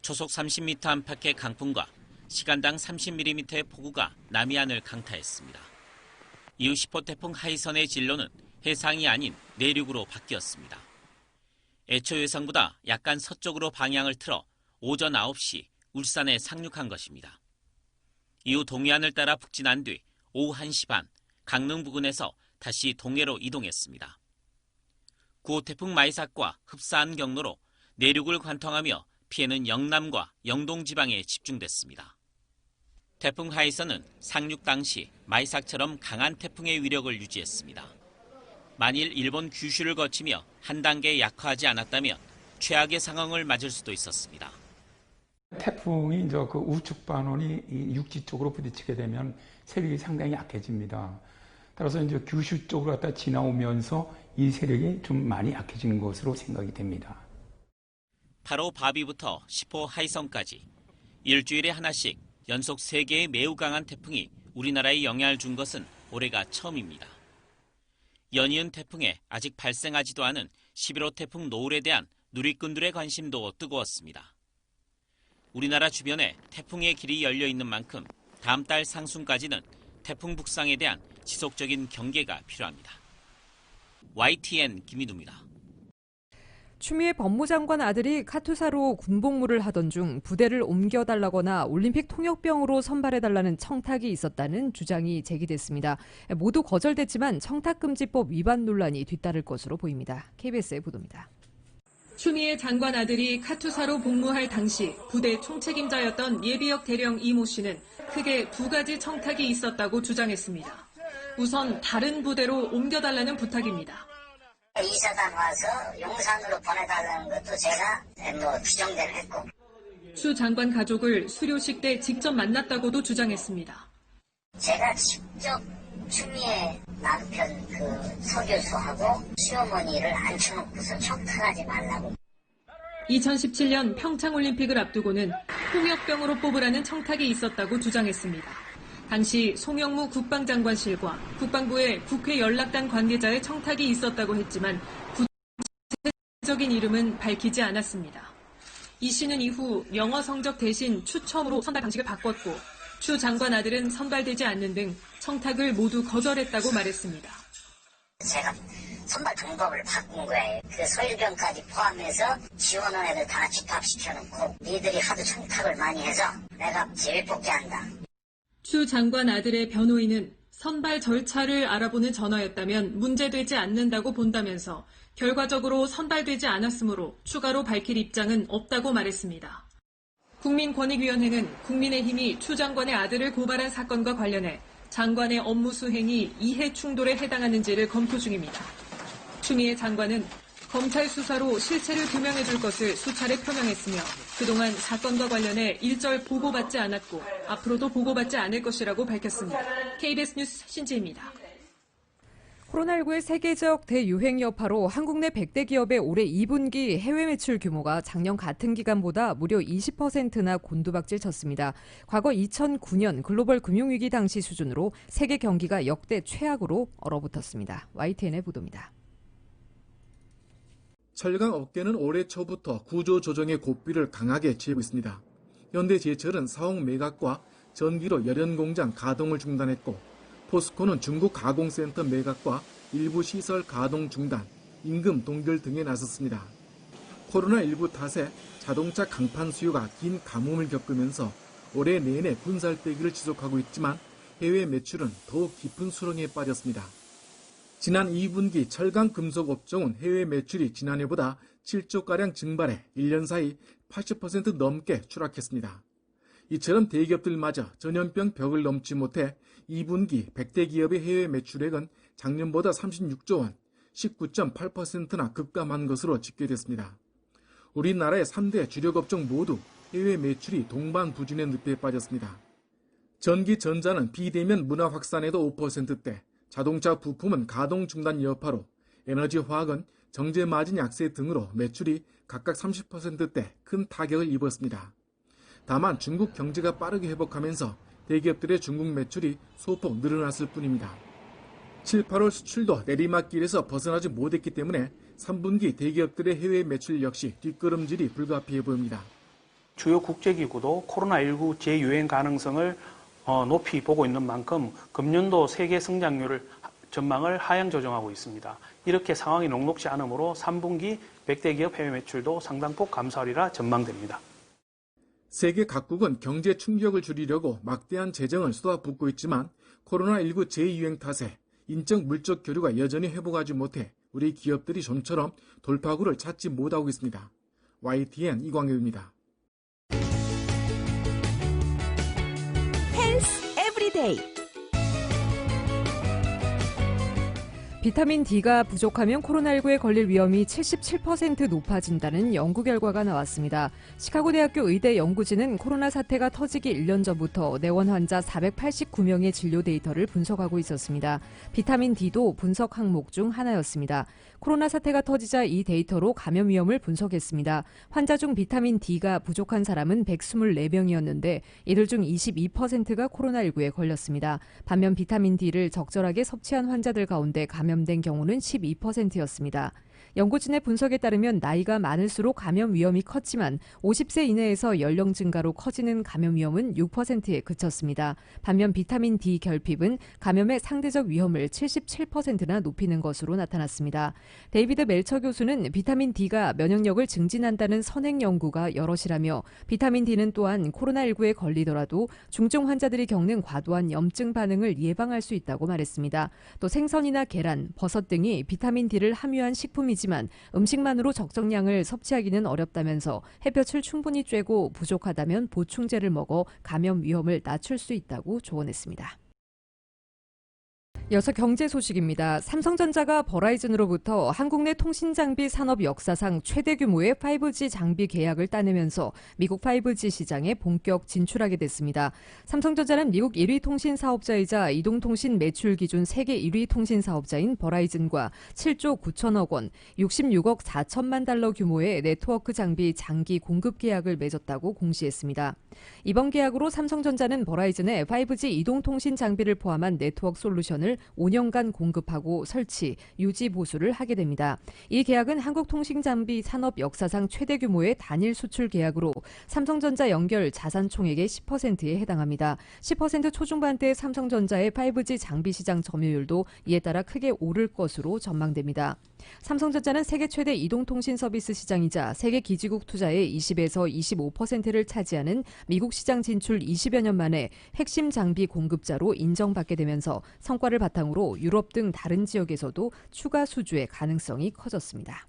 초속 30m 안팎의 강풍과 시간당 30mm의 폭우가 남해안을 강타했습니다. 이후 10호 태풍 하이선의 진로는 해상이 아닌 내륙으로 바뀌었습니다. 애초 예상보다 약간 서쪽으로 방향을 틀어 오전 9시 울산에 상륙한 것입니다. 이후 동해안을 따라 북진한 뒤 오후 1시 반 강릉 부근에서 다시 동해로 이동했습니다. 9호 태풍 마이삭과 흡사한 경로로 내륙을 관통하며 피해는 영남과 영동 지방에 집중됐습니다. 태풍 하이선은 상륙 당시 마이삭처럼 강한 태풍의 위력을 유지했습니다. 만일 일본 규슈를 거치며 한 단계 약화하지 않았다면 최악의 상황을 맞을 수도 있었습니다. 태풍이 이제 그 우측 반원이 이 육지 쪽으로 부딪히게 되면 세력이 상당히 약해집니다. 따라서 이제 규슈 쪽으로 갖다 지나오면서 이 세력이 좀 많이 약해지는 것으로 생각이 됩니다. 8호 바비부터 10호 하이선까지 일주일에 하나씩 연속 3개의 매우 강한 태풍이 우리나라에 영향을 준 것은 올해가 처음입니다. 연이은 태풍에 아직 발생하지도 않은 11호 태풍 노을에 대한 누리꾼들의 관심도 뜨거웠습니다. 우리나라 주변에 태풍의 길이 열려 있는 만큼 다음 달 상순까지는 태풍 북상에 대한 지속적인 경계가 필요합니다. YTN 김민우입니다. 추미애 법무장관 아들이 카투사로 군복무를 하던 중 부대를 옮겨달라거나 올림픽 통역병으로 선발해달라는 청탁이 있었다는 주장이 제기됐습니다. 모두 거절됐지만 청탁금지법 위반 논란이 뒤따를 것으로 보입니다. KBS의 보도입니다. 추미애 장관 아들이 카투사로 복무할 당시 부대 총책임자였던 예비역 대령 이모 씨는 크게 2가지 청탁이 있었다고 주장했습니다. 우선 다른 부대로 옮겨달라는 부탁입니다. 이사단 와서 용산으로 보내달라는 것도 제가 주정대를 했고. 추 장관 가족을 수료식 때 직접 만났다고도 주장했습니다. 제가 직접 추미애 남편 그 서교수하고 시어머니를 앉혀놓고서 청탁하지 말라고. 2017년 평창올림픽을 앞두고는 통역병으로 뽑으라는 청탁이 있었다고 주장했습니다. 당시 송영무 국방장관실과 국방부의 국회 연락단 관계자의 청탁이 있었다고 했지만 구체적인 이름은 밝히지 않았습니다. 이 씨는 이후 영어 성적 대신 추첨으로 선발 방식을 바꿨고 추 장관 아들은 선발되지 않는 등 청탁을 모두 거절했다고 말했습니다. 제가 선발 방법을 바꾼 거예요. 그 소일병까지 포함해서 지원원 애들 다 집합시켜놓고 니들이 하도 청탁을 많이 해서 내가 제일 복귀한다. 추 장관 아들의 변호인은 선발 절차를 알아보는 전화였다면 문제되지 않는다고 본다면서 결과적으로 선발되지 않았으므로 추가로 밝힐 입장은 없다고 말했습니다. 국민권익위원회는 국민의힘이 추 장관의 아들을 고발한 사건과 관련해 장관의 업무 수행이 이해 충돌에 해당하는지를 검토 중입니다. 추미애 장관은 검찰 수사로 실체를 규명해 줄 것을 수차례 표명했으며 그동안 사건과 관련해 일절 보고받지 않았고 앞으로도 보고받지 않을 것이라고 밝혔습니다. KBS 뉴스 신지입니다. 코로나19의 세계적 대유행 여파로 한국 내 100대 기업의 올해 2분기 해외 매출 규모가 작년 같은 기간보다 무려 20%나 곤두박질 쳤습니다. 과거 2009년 글로벌 금융위기 당시 수준으로 세계 경기가 역대 최악으로 얼어붙었습니다. YTN의 보도입니다. 철강 업계는 올해 초부터 구조 조정의 고삐를 강하게 쥐고 있습니다. 현대제철은 사옥 매각과 전기로 열연 공장 가동을 중단했고 포스코는 중국 가공센터 매각과 일부 시설 가동 중단, 임금 동결 등에 나섰습니다. 코로나19 탓에 자동차 강판 수요가 긴 가뭄을 겪으면서 올해 내내 분살빼기를 지속하고 있지만 해외 매출은 더욱 깊은 수렁에 빠졌습니다. 지난 2분기 철강 금속 업종은 해외 매출이 지난해보다 7조가량 증발해 1년 사이 80% 넘게 추락했습니다. 이처럼 대기업들마저 전염병 벽을 넘지 못해 2분기 100대 기업의 해외 매출액은 작년보다 36조 원, 19.8%나 급감한 것으로 집계됐습니다. 우리나라의 3대 주력 업종 모두 해외 매출이 동반부진의 늪에 빠졌습니다. 전기 전자는 비대면 문화 확산에도 5%대, 자동차 부품은 가동 중단 여파로, 에너지 화학은 정제 마진 약세 등으로 매출이 각각 30%대 큰 타격을 입었습니다. 다만 중국 경제가 빠르게 회복하면서 대기업들의 중국 매출이 소폭 늘어났을 뿐입니다. 7, 8월 수출도 내리막길에서 벗어나지 못했기 때문에 3분기 대기업들의 해외 매출 역시 뒷걸음질이 불가피해 보입니다. 주요 국제기구도 코로나19 재유행 가능성을 높이 보고 있는 만큼 금년도 세계 성장률을 전망을 하향 조정하고 있습니다. 이렇게 상황이 녹록지 않으므로 3분기 100대 기업 해외 매출도 상당폭 감소하리라 전망됩니다. 세계 각국은 경제 충격을 줄이려고 막대한 재정을 쏟아붓고 있지만 코로나19 재유행 탓에 인적 물적 교류가 여전히 회복하지 못해 우리 기업들이 좀처럼 돌파구를 찾지 못하고 있습니다. YTN 이광엽입니다. 헬스 에브리데이. 비타민 D가 부족하면 코로나19에 걸릴 위험이 77% 높아진다는 연구 결과가 나왔습니다. 시카고대학교 의대 연구진은 코로나 사태가 터지기 1년 전부터 내원 환자 489명의 진료 데이터를 분석하고 있었습니다. 비타민 D도 분석 항목 중 하나였습니다. 코로나 사태가 터지자 이 데이터로 감염 위험을 분석했습니다. 환자 중 비타민 D가 부족한 사람은 124명이었는데 이들 중 22%가 코로나19에 걸렸습니다. 반면 비타민 D를 적절하게 섭취한 환자들 가운데 감염된 경우는 12%였습니다. 연구진의 분석에 따르면 나이가 많을수록 감염 위험이 컸지만 50세 이내에서 연령 증가로 커지는 감염 위험은 6%에 그쳤습니다. 반면 비타민 D 결핍은 감염의 상대적 위험을 77%나 높이는 것으로 나타났습니다. 데이비드 멜처 교수는 비타민 D가 면역력을 증진한다는 선행 연구가 여럿이라며 비타민 D는 또한 코로나19에 걸리더라도 중증 환자들이 겪는 과도한 염증 반응을 예방할 수 있다고 말했습니다. 또 생선이나 계란, 버섯 등이 비타민 D를 함유한 식품이지만 음식만으로 적정량을 섭취하기는 어렵다면서 햇볕을 충분히 쬐고 부족하다면 보충제를 먹어 감염 위험을 낮출 수 있다고 조언했습니다. 이어서 경제 소식입니다. 삼성전자가 버라이즌으로부터 한국 내 통신장비 산업 역사상 최대 규모의 5G 장비 계약을 따내면서 미국 5G 시장에 본격 진출하게 됐습니다. 삼성전자는 미국 1위 통신 사업자이자 이동통신 매출 기준 세계 1위 통신 사업자인 버라이즌과 7조 9천억 원, 66억 4천만 달러 규모의 네트워크 장비 장기 공급 계약을 맺었다고 공시했습니다. 이번 계약으로 삼성전자는 버라이즌에 5G 이동통신 장비를 포함한 네트워크 솔루션을 통신을 5년간 공급하고 설치, 유지 보수를 하게 됩니다. 이 계약은 한국통신장비 산업 역사상 최대 규모의 단일 수출 계약으로 삼성전자 연결 자산 총액의 10%에 해당합니다. 10% 초중반대의 삼성전자의 5G 장비 시장 점유율도 이에 따라 크게 오를 것으로 전망됩니다. 삼성전자는 세계 최대 이동통신 서비스 시장이자 세계 기지국 투자의 20에서 25%를 차지하는 미국 시장 진출 20여 년 만에 핵심 장비 공급자로 인정받게 되면서 성과를 바탕으로 유럽 등 다른 지역에서도 추가 수주의 가능성이 커졌습니다.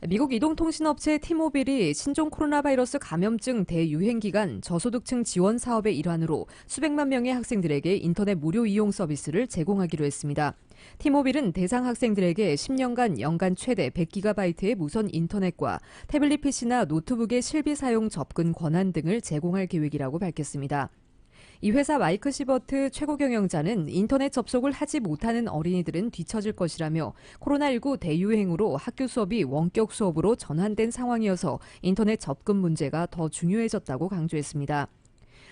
미국 이동통신업체 티모빌이 신종 코로나 바이러스 감염증 대유행 기간 저소득층 지원 사업의 일환으로 수백만 명의 학생들에게 인터넷 무료 이용 서비스를 제공하기로 했습니다. 티모빌은 대상 학생들에게 10년간 연간 최대 100GB의 무선 인터넷과 태블릿 PC나 노트북의 실비 사용 접근 권한 등을 제공할 계획이라고 밝혔습니다. 이 회사 마이크 시버트 최고 경영자는 인터넷 접속을 하지 못하는 어린이들은 뒤처질 것이라며 코로나19 대유행으로 학교 수업이 원격 수업으로 전환된 상황이어서 인터넷 접근 문제가 더 중요해졌다고 강조했습니다.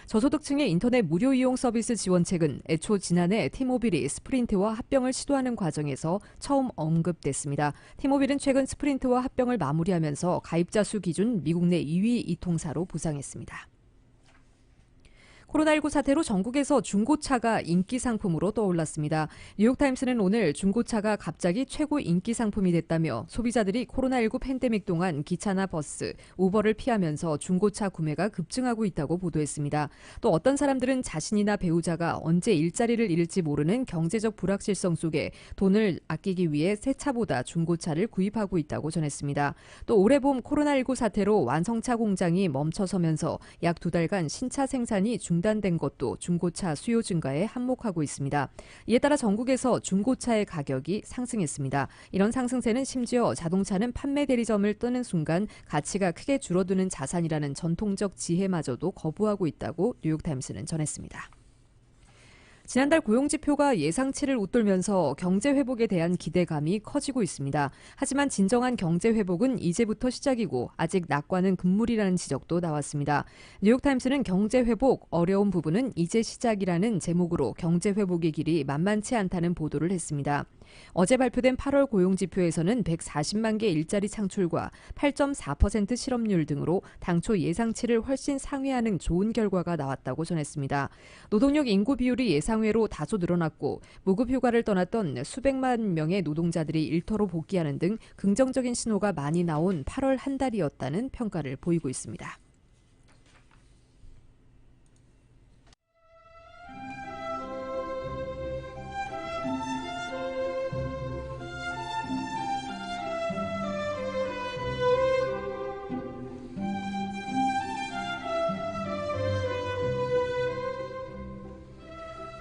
저소득층의 인터넷 무료 이용 서비스 지원책은 애초 지난해 티모빌이 스프린트와 합병을 시도하는 과정에서 처음 언급됐습니다. 티모빌은 최근 스프린트와 합병을 마무리하면서 가입자 수 기준 미국 내 2위 이통사로 부상했습니다. 코로나19 사태로 전국에서 중고차가 인기 상품으로 떠올랐습니다. 뉴욕타임스는 오늘 중고차가 갑자기 최고 인기 상품이 됐다며 소비자들이 코로나19 팬데믹 동안 기차나 버스, 우버를 피하면서 중고차 구매가 급증하고 있다고 보도했습니다. 또 어떤 사람들은 자신이나 배우자가 언제 일자리를 잃을지 모르는 경제적 불확실성 속에 돈을 아끼기 위해 새 차보다 중고차를 구입하고 있다고 전했습니다. 또 올해 봄 코로나19 사태로 완성차 공장이 멈춰서면서 약 2달간 신차 생산이 중단된 것도 중고차 수요 증가에 한몫하고 있습니다. 이에 따라 전국에서 중고차의 가격이 상승했습니다. 이런 상승세는 심지어 자동차는 판매 대리점을 뜨는 순간 가치가 크게 줄어드는 자산이라는 전통적 지혜마저도 거부하고 있다고 뉴욕타임스는 전했습니다. 지난달 고용지표가 예상치를 웃돌면서 경제 회복에 대한 기대감이 커지고 있습니다. 하지만 진정한 경제 회복은 이제부터 시작이고 아직 낙관은 금물이라는 지적도 나왔습니다. 뉴욕타임스는 경제 회복 어려운 부분은 이제 시작이라는 제목으로 경제 회복의 길이 만만치 않다는 보도를 했습니다. 어제 발표된 8월 고용지표에서는 140만 개 일자리 창출과 8.4% 실업률 등으로 당초 예상치를 훨씬 상회하는 좋은 결과가 나왔다고 전했습니다. 노동력 인구 비율이 예상외로 다소 늘어났고 무급 휴가를 떠났던 수백만 명의 노동자들이 일터로 복귀하는 등 긍정적인 신호가 많이 나온 8월 한 달이었다는 평가를 보이고 있습니다.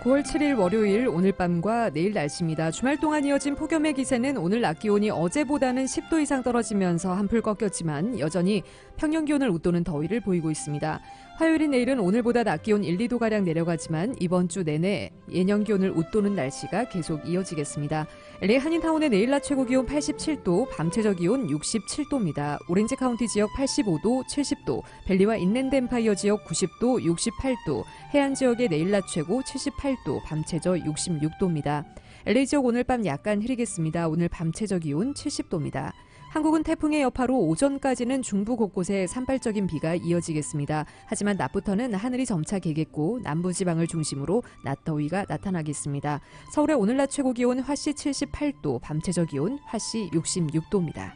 (9월 7일) 월요일 오늘 밤과 내일 날씨입니다. 주말 동안 이어진 폭염의 기세는 오늘 낮 기온이 어제보다는 10도 이상 떨어지면서 한풀 꺾였지만 여전히 평년 기온을 웃도는 더위를 보이고 있습니다. 화요일인 내일은 오늘보다 낮 기온 1, 2도가량 내려가지만 이번 주 내내 예년 기온을 웃도는 날씨가 계속 이어지겠습니다. LA 한인타운의 내일 낮 최고 기온 87도, 밤 최저 기온 67도입니다. 오렌지 카운티 지역 85도, 70도, 벨리와 인랜드 엠파이어 지역 90도, 68도, 해안 지역의 내일 낮 최고 78도, 밤 최저 66도입니다. LA 지역 오늘 밤 약간 흐리겠습니다. 오늘 밤 최저 기온 70도입니다. 한국은 태풍의 여파로 오전까지는 중부 곳곳에 산발적인 비가 이어지겠습니다. 하지만 낮부터는 하늘이 점차 개겠고 남부지방을 중심으로 낮더위가 나타나겠습니다. 서울의 오늘 낮 최고 기온 화씨 78도, 밤 최저 기온 화씨 66도입니다.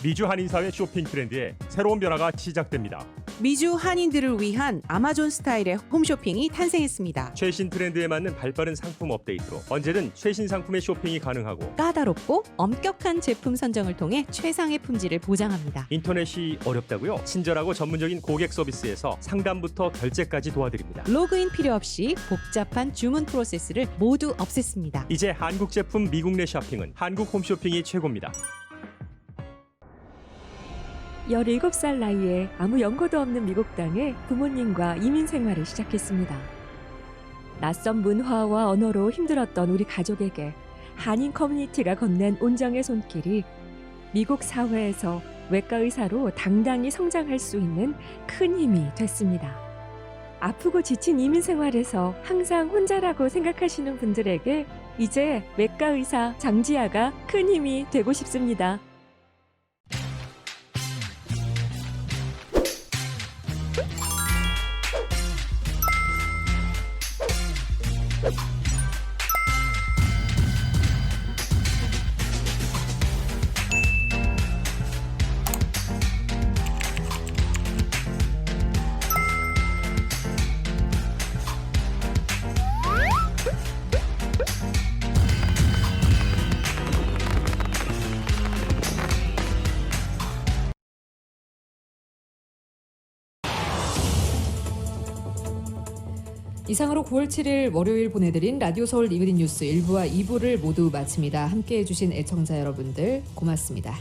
미주 한인사회 쇼핑 트렌드에 새로운 변화가 시작됩니다. 미주 한인들을 위한 아마존 스타일의 홈쇼핑이 탄생했습니다. 최신 트렌드에 맞는 발빠른 상품 업데이트로 언제든 최신 상품의 쇼핑이 가능하고 까다롭고 엄격한 제품 선정을 통해 최상의 품질을 보장합니다. 인터넷이 어렵다고요? 친절하고 전문적인 고객 서비스에서 상담부터 결제까지 도와드립니다. 로그인 필요 없이 복잡한 주문 프로세스를 모두 없앴습니다. 이제 한국 제품 미국 내 쇼핑은 한국 홈쇼핑이 최고입니다. 17살 나이에 아무 연고도 없는 미국 땅에 부모님과 이민 생활을 시작했습니다. 낯선 문화와 언어로 힘들었던 우리 가족에게 한인 커뮤니티가 건넨 온정의 손길이 미국 사회에서 외과 의사로 당당히 성장할 수 있는 큰 힘이 됐습니다. 아프고 지친 이민 생활에서 항상 혼자라고 생각하시는 분들에게 이제 외과 의사 장지아가 큰 힘이 되고 싶습니다. 이상으로 9월 7일 월요일 보내드린 라디오 서울 이그린 뉴스 1부와 2부를 모두 마칩니다. 함께해 주신 애청자 여러분들 고맙습니다.